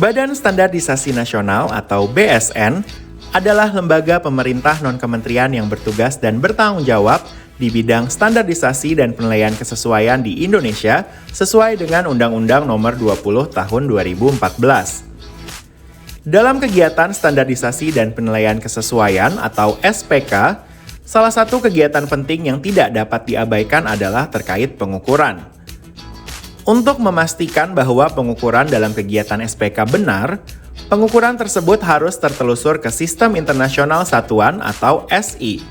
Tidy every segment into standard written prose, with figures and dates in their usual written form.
Badan Standarisasi Nasional atau BSN adalah lembaga pemerintah non-kementerian yang bertugas dan bertanggung jawab di bidang standarisasi dan penilaian kesesuaian di Indonesia sesuai dengan Undang-Undang Nomor 20 Tahun 2014. Dalam kegiatan standarisasi dan penilaian kesesuaian atau SPK, salah satu kegiatan penting yang tidak dapat diabaikan adalah terkait pengukuran. Untuk memastikan bahwa pengukuran dalam kegiatan SPK benar, pengukuran tersebut harus tertelusur ke Sistem Internasional Satuan atau SI.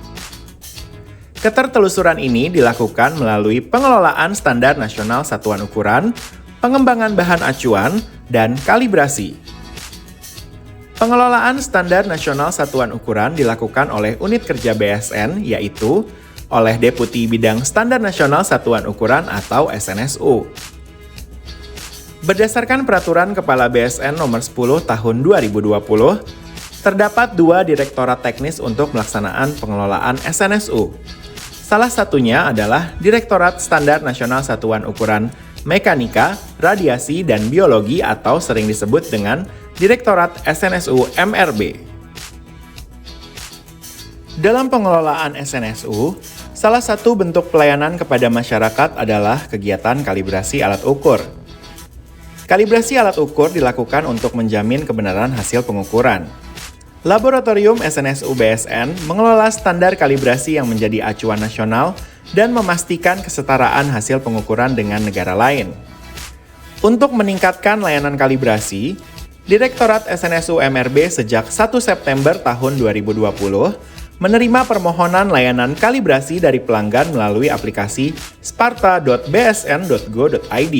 Ketertelusuran ini dilakukan melalui pengelolaan standar nasional satuan ukuran, pengembangan bahan acuan, dan kalibrasi. Pengelolaan standar nasional satuan ukuran dilakukan oleh unit kerja BSN, yaitu oleh Deputi Bidang Standar Nasional Satuan Ukuran atau SNSU. Berdasarkan Peraturan Kepala BSN Nomor 10 Tahun 2020, terdapat 2 direktorat teknis untuk melaksanaan pengelolaan SNSU. Salah satunya adalah Direktorat Standar Nasional Satuan Ukuran Mekanika, Radiasi, dan Biologi atau sering disebut dengan Direktorat SNSU MRB. Dalam pengelolaan SNSU, salah satu bentuk pelayanan kepada masyarakat adalah kegiatan kalibrasi alat ukur. Kalibrasi alat ukur dilakukan untuk menjamin kebenaran hasil pengukuran. Laboratorium SNSU BSN mengelola standar kalibrasi yang menjadi acuan nasional dan memastikan kesetaraan hasil pengukuran dengan negara lain. Untuk meningkatkan layanan kalibrasi, Direktorat SNSU MRB sejak 1 September tahun 2020 menerima permohonan layanan kalibrasi dari pelanggan melalui aplikasi sparta.bsn.go.id.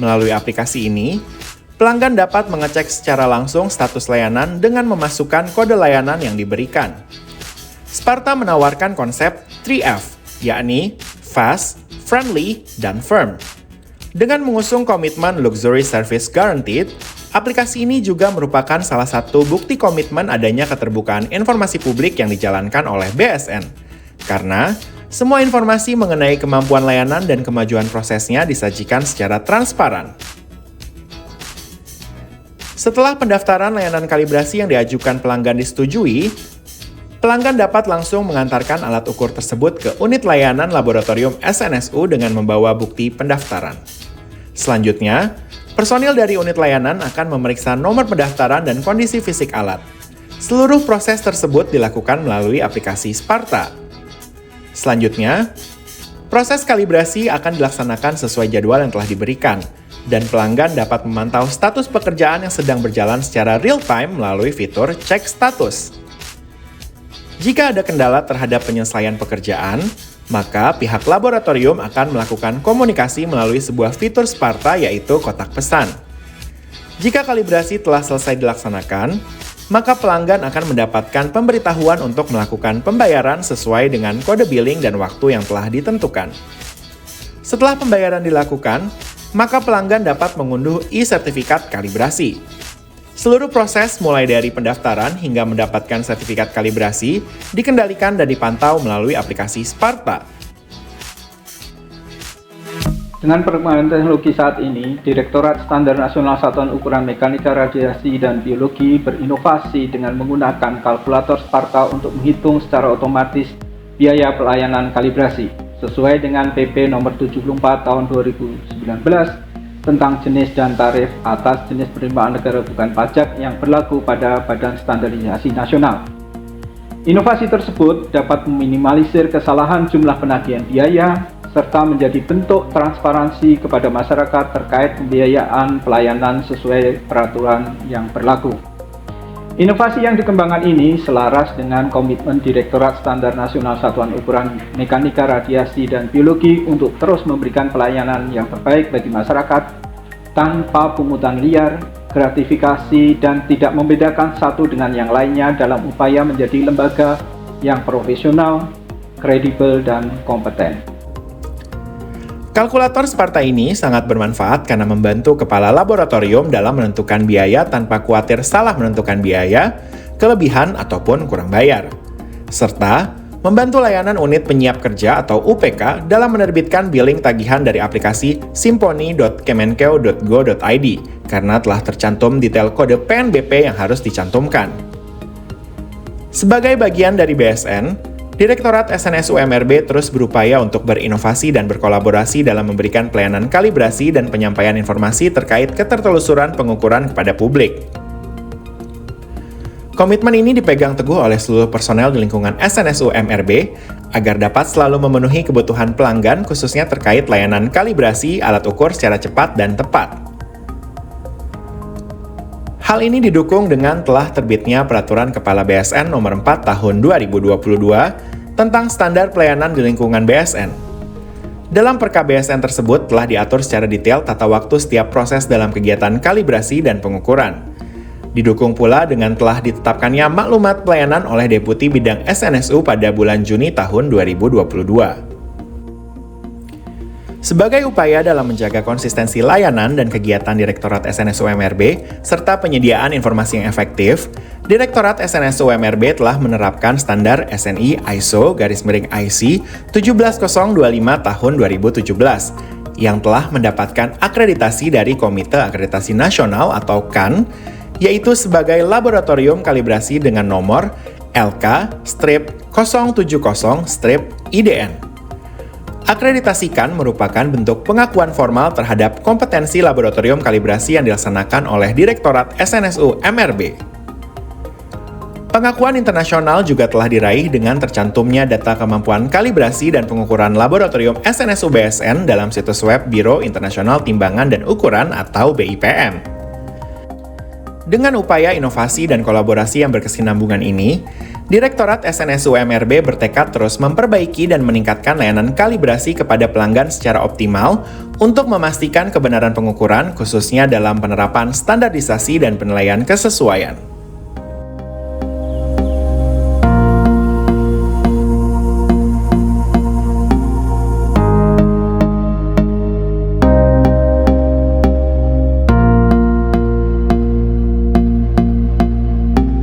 Melalui aplikasi ini, pelanggan dapat mengecek secara langsung status layanan dengan memasukkan kode layanan yang diberikan. Sparta menawarkan konsep 3F, yakni Fast, Friendly, dan Firm. Dengan mengusung komitmen Luxury Service Guaranteed, aplikasi ini juga merupakan salah satu bukti komitmen adanya keterbukaan informasi publik yang dijalankan oleh BSN. Karena semua informasi mengenai kemampuan layanan dan kemajuan prosesnya disajikan secara transparan. Setelah pendaftaran layanan kalibrasi yang diajukan pelanggan disetujui, pelanggan dapat langsung mengantarkan alat ukur tersebut ke unit layanan laboratorium SNSU dengan membawa bukti pendaftaran. Selanjutnya, personil dari unit layanan akan memeriksa nomor pendaftaran dan kondisi fisik alat. Seluruh proses tersebut dilakukan melalui aplikasi Sparta. Selanjutnya, proses kalibrasi akan dilaksanakan sesuai jadwal yang telah diberikan, dan pelanggan dapat memantau status pekerjaan yang sedang berjalan secara real-time melalui fitur Cek Status. Jika ada kendala terhadap penyelesaian pekerjaan, maka pihak laboratorium akan melakukan komunikasi melalui sebuah fitur Sparta yaitu kotak pesan. Jika kalibrasi telah selesai dilaksanakan, maka pelanggan akan mendapatkan pemberitahuan untuk melakukan pembayaran sesuai dengan kode billing dan waktu yang telah ditentukan. Setelah pembayaran dilakukan, maka pelanggan dapat mengunduh e-sertifikat kalibrasi. Seluruh proses mulai dari pendaftaran hingga mendapatkan sertifikat kalibrasi dikendalikan dan dipantau melalui aplikasi Sparta. Dengan perkembangan teknologi saat ini, Direktorat Standar Nasional Satuan Ukuran Mekanika, Radiasi, dan Biologi berinovasi dengan menggunakan kalkulator Sparta untuk menghitung secara otomatis biaya pelayanan kalibrasi sesuai dengan PP Nomor 74 Tahun 2019 tentang jenis dan tarif atas jenis penerimaan negara bukan pajak yang berlaku pada Badan Standarisasi Nasional. Inovasi tersebut dapat meminimalisir kesalahan jumlah penagihan biaya serta menjadi bentuk transparansi kepada masyarakat terkait pembiayaan pelayanan sesuai peraturan yang berlaku. Inovasi yang dikembangkan ini selaras dengan komitmen Direktorat Standar Nasional Satuan Ukuran Mekanika, Radiasi, dan Biologi untuk terus memberikan pelayanan yang terbaik bagi masyarakat tanpa pungutan liar, gratifikasi, dan tidak membedakan satu dengan yang lainnya dalam upaya menjadi lembaga yang profesional, kredibel, dan kompeten. Kalkulator Sparta ini sangat bermanfaat karena membantu kepala laboratorium dalam menentukan biaya tanpa khawatir salah menentukan biaya, kelebihan, ataupun kurang bayar. Serta membantu layanan unit penyiap kerja atau UPK dalam menerbitkan billing tagihan dari aplikasi simponi.kemenkeu.go.id karena telah tercantum detail kode PNBP yang harus dicantumkan. Sebagai bagian dari BSN, Direktorat SNSU MRB terus berupaya untuk berinovasi dan berkolaborasi dalam memberikan pelayanan kalibrasi dan penyampaian informasi terkait ketertelusuran pengukuran kepada publik. Komitmen ini dipegang teguh oleh seluruh personel di lingkungan SNSU MRB agar dapat selalu memenuhi kebutuhan pelanggan khususnya terkait layanan kalibrasi alat ukur secara cepat dan tepat. Hal ini didukung dengan telah terbitnya Peraturan Kepala BSN Nomor 4 Tahun 2022 tentang standar pelayanan di lingkungan BSN. Dalam Perka BSN tersebut telah diatur secara detail tata waktu setiap proses dalam kegiatan kalibrasi dan pengukuran. Didukung pula dengan telah ditetapkannya maklumat pelayanan oleh Deputi Bidang SNSU pada bulan Juni tahun 2022. Sebagai upaya dalam menjaga konsistensi layanan dan kegiatan Direktorat SNSU MRB, serta penyediaan informasi yang efektif, Direktorat SNSU MRB telah menerapkan standar SNI ISO /IC 17025 tahun 2017, yang telah mendapatkan akreditasi dari Komite Akreditasi Nasional atau KAN, yaitu sebagai laboratorium kalibrasi dengan nomor LK-070-IDN. Akreditasi KAN merupakan bentuk pengakuan formal terhadap kompetensi laboratorium kalibrasi yang dilaksanakan oleh Direktorat SNSU MRB. Pengakuan internasional juga telah diraih dengan tercantumnya data kemampuan kalibrasi dan pengukuran laboratorium SNSU BSN dalam situs web Biro Internasional Timbangan dan Ukuran atau BIPM. Dengan upaya inovasi dan kolaborasi yang berkesinambungan ini, Direktorat SNSU MRB bertekad terus memperbaiki dan meningkatkan layanan kalibrasi kepada pelanggan secara optimal untuk memastikan kebenaran pengukuran khususnya dalam penerapan standarisasi dan penilaian kesesuaian.